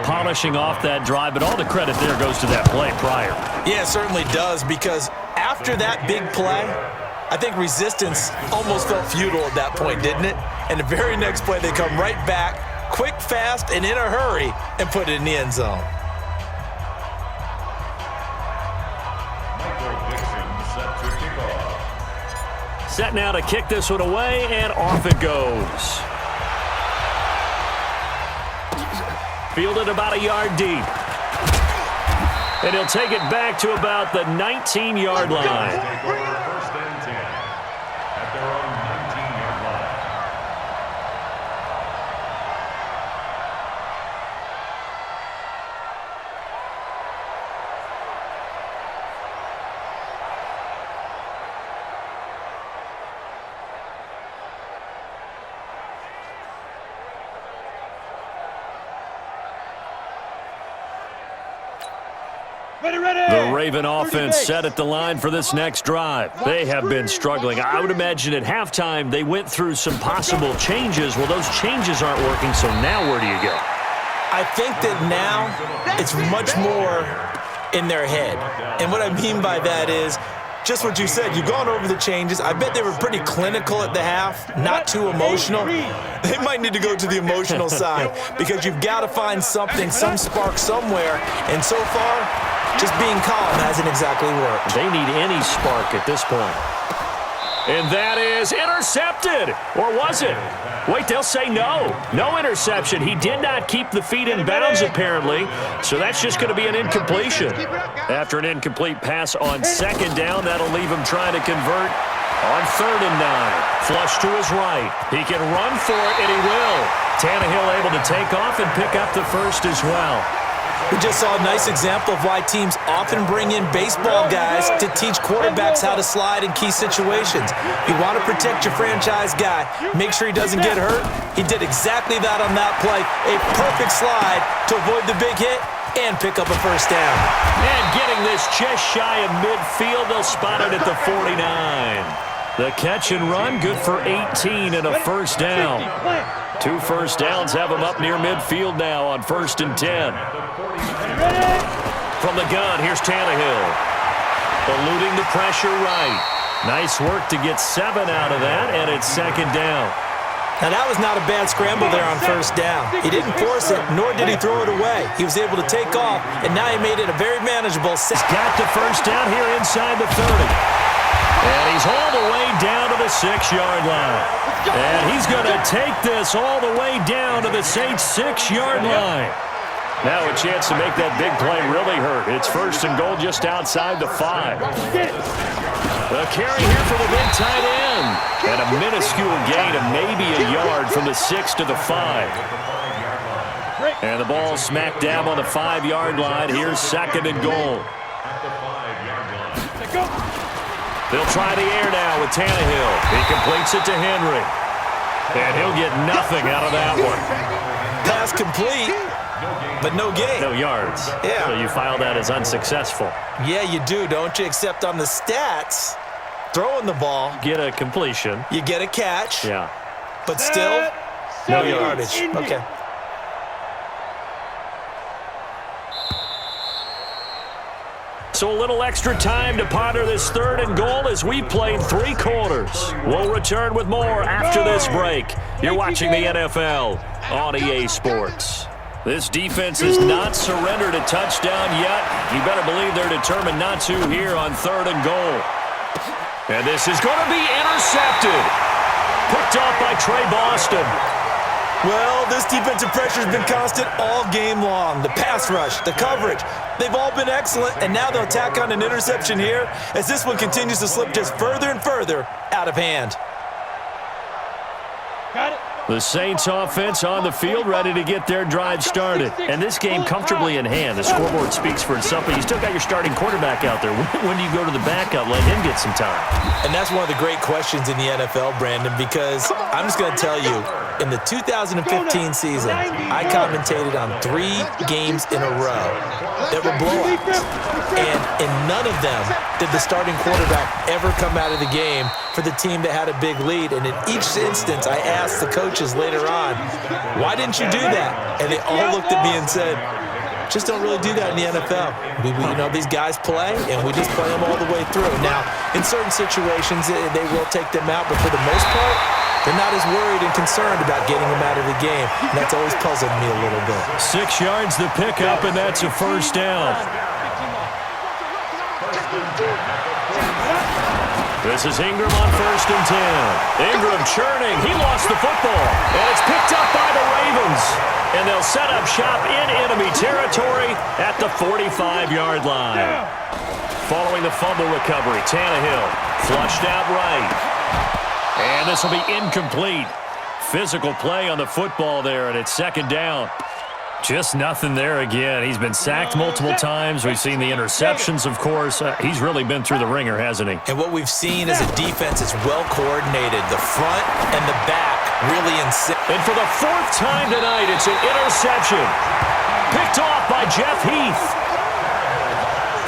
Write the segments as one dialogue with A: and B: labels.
A: polishing off that drive, but all the credit there goes to that play prior.
B: Yeah, it certainly does, because after that big play, I think resistance almost felt futile at that point, didn't it? And the very next play, they come right back, quick, fast, and in a hurry, and put it in the end zone.
A: Set now to kick this one away, and off it goes. Fielded about a yard deep. And he'll take it back to about the 19-yard line. The Raven offense set at the line for this next drive. They have been struggling. I would imagine at halftime they went through some possible changes. Well, those changes aren't working, so now where do you go?
B: I think that now it's much more in their head. And what I mean by that is just what you said. You've gone over the changes. I bet they were pretty clinical at the half, not too emotional. They might need to go to the emotional side because you've got to find something, some spark somewhere. And so far, just being calm hasn't exactly worked.
A: They need any spark at this point. And that is intercepted. Or was it? Wait, they'll say no. No interception. He did not keep the feet in bounds, apparently. So that's just going to be an incompletion. After an incomplete pass on second down, that'll leave him trying to convert on 3rd and 9. Flush to his right. He can run for it, and he will. Tannehill able to take off and pick up the first as well.
B: We just saw a nice example of why teams often bring in baseball guys to teach quarterbacks how to slide in key situations. You want to protect your franchise guy. Make sure he doesn't get hurt. He did exactly that on that play. A perfect slide to avoid the big hit and pick up a first down.
A: And getting this just shy of midfield, they'll spot it at the 49. The catch and run, good for 18 and a first down. 2 first downs have him up near midfield now on 1st and 10. From the gun, here's Tannehill. Eluding the pressure right. Nice work to get 7 out of that, and it's 2nd down.
B: Now, that was not a bad scramble there on 1st down. He didn't force it, nor did he throw it away. He was able to take off, and now he made it a very manageable.
A: He's got the first down here inside the 30. And he's all the way down to the 6-yard line. And he's going to take this all the way down to the Saints' 6-yard line. Now a chance to make that big play really hurt. It's 1st and goal just outside the 5. The carry here for the big tight end. And a minuscule gain of maybe a yard from the 6 to the 5. And the ball smack dab on the 5-yard line. Here's 2nd and goal. They'll try the air now with Tannehill. He completes it to Henry. And he'll get nothing out of that one.
B: Pass complete, but no gain.
A: No yards.
B: Yeah.
A: So you file that as unsuccessful.
B: Yeah, you do, don't you? Except on the stats, throwing the ball.
A: Get a completion.
B: You get a catch.
A: Yeah.
B: But still, no yardage. Okay.
A: So a little extra time to ponder this 3rd and goal as we've played 3 quarters. We'll return with more after this break. You're watching the NFL on EA Sports. This defense has not surrendered a touchdown yet. You better believe they're determined not to here on 3rd and goal. And this is going to be intercepted. Picked off by Trey Boston.
B: Well, this defensive pressure has been constant all game long. The pass rush, the coverage, they've all been excellent, and now they'll tack on an interception here as this one continues to slip just further and further out of hand.
C: Got it.
A: The Saints offense on the field ready to get their drive started. And this game comfortably in hand. The scoreboard speaks for itself, but you still got your starting quarterback out there. When do you go to the backup, let him get some time?
B: And that's one of the great questions in the NFL, Brandon, because I'm just going to tell you, In the 2015 season, I commentated on 3 games in a row that were blowouts. And in none of them did the starting quarterback ever come out of the game for the team that had a big lead. And in each instance, I asked the coaches later on, why didn't you do that? And they all looked at me and said, just don't really do that in the NFL. These guys play, and we just play them all the way through. Now, in certain situations, they will take them out, but for the most part, they're not as worried and concerned about getting them out of the game. And that's always puzzled me a little bit.
A: 6 yards the pickup, and that's a first down. This is Ingram on 1st and 10. Ingram churning. He lost the football. And it's picked up by the Ravens. And they'll set up shop in enemy territory at the 45-yard line. Following the fumble recovery, Tannehill flushed out right. And this will be incomplete. Physical play on the football there, and it's 2nd down. Just nothing there again. He's been sacked multiple times. We've seen the interceptions, of course. He's really been through the ringer, hasn't he?
B: And what we've seen is a defense that's well coordinated. The front and the back really insane.
A: And for the 4th time tonight, it's an interception. Picked off by Jeff Heath.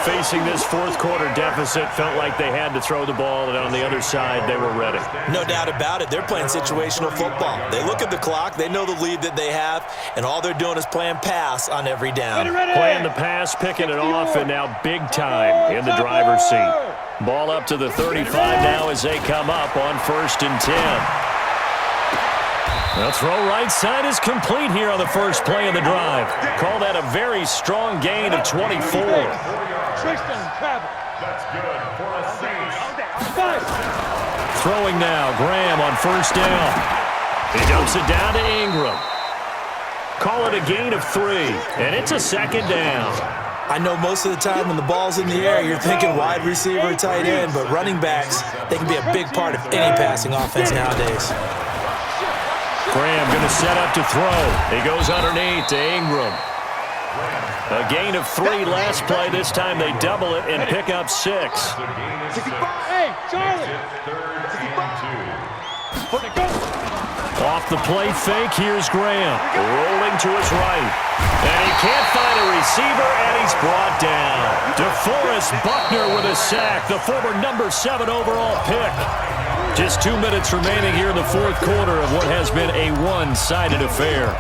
A: Facing this 4th quarter deficit, felt like they had to throw the ball, and on the other side, they were ready.
B: No doubt about it. They're playing situational football. They look at the clock, they know the lead that they have, and all they're doing is playing pass on every down.
A: Playing the pass, picking it off, and now big time in the driver's seat. Ball up to the 35 now as they come up on 1st and 10. The throw right side is complete here on the first play of the drive. Call that a very strong gain of 24.
C: That's good for a Saints.
A: Throwing now, Graham on 1st down. He dumps it down to Ingram. Call it a gain of 3, and it's a 2nd down.
B: I know most of the time when the ball's in the air, you're thinking wide receiver, tight end, but running backs, they can be a big part of any passing offense nowadays.
A: Graham going to set up to throw. He goes underneath to Ingram. A gain of 3 last play. This time they double it and pick up 6.
C: Hey, Charlie.
A: Off the play fake, here's Graham. Rolling to his right. And he can't find a receiver, and he's brought down. DeForest Buckner with a sack, the former number 7 overall pick. Just 2 minutes remaining here in the 4th quarter of what has been a one-sided affair.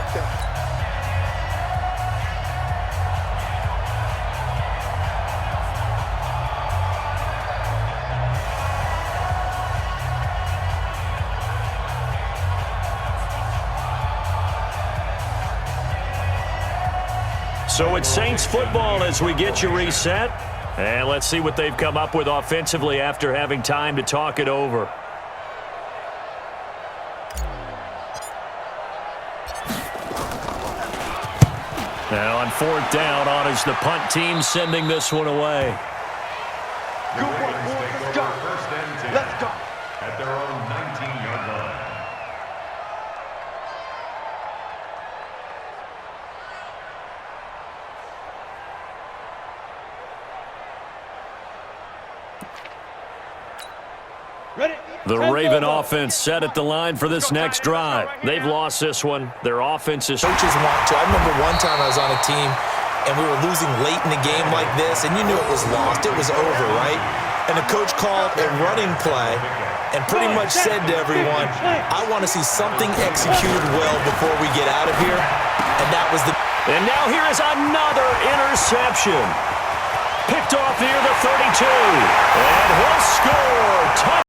A: So it's Saints football as we get you reset. And let's see what they've come up with offensively after having time to talk it over. Now on 4th down, on is the punt team sending this one away.
C: Good one, boys. Let's go. Let's go. At their own 19-yard line.
A: The Raven offense set at the line for this next drive. They've lost this one. Their offense is...
B: Coaches want to. I remember one time I was on a team, and we were losing late in the game like this, and you knew it was lost. It was over, right? And the coach called a running play and pretty much said to everyone, I want to see something executed well before we get out of here. And that was the...
A: And now here is another interception. Picked off near the 32. And he'll score.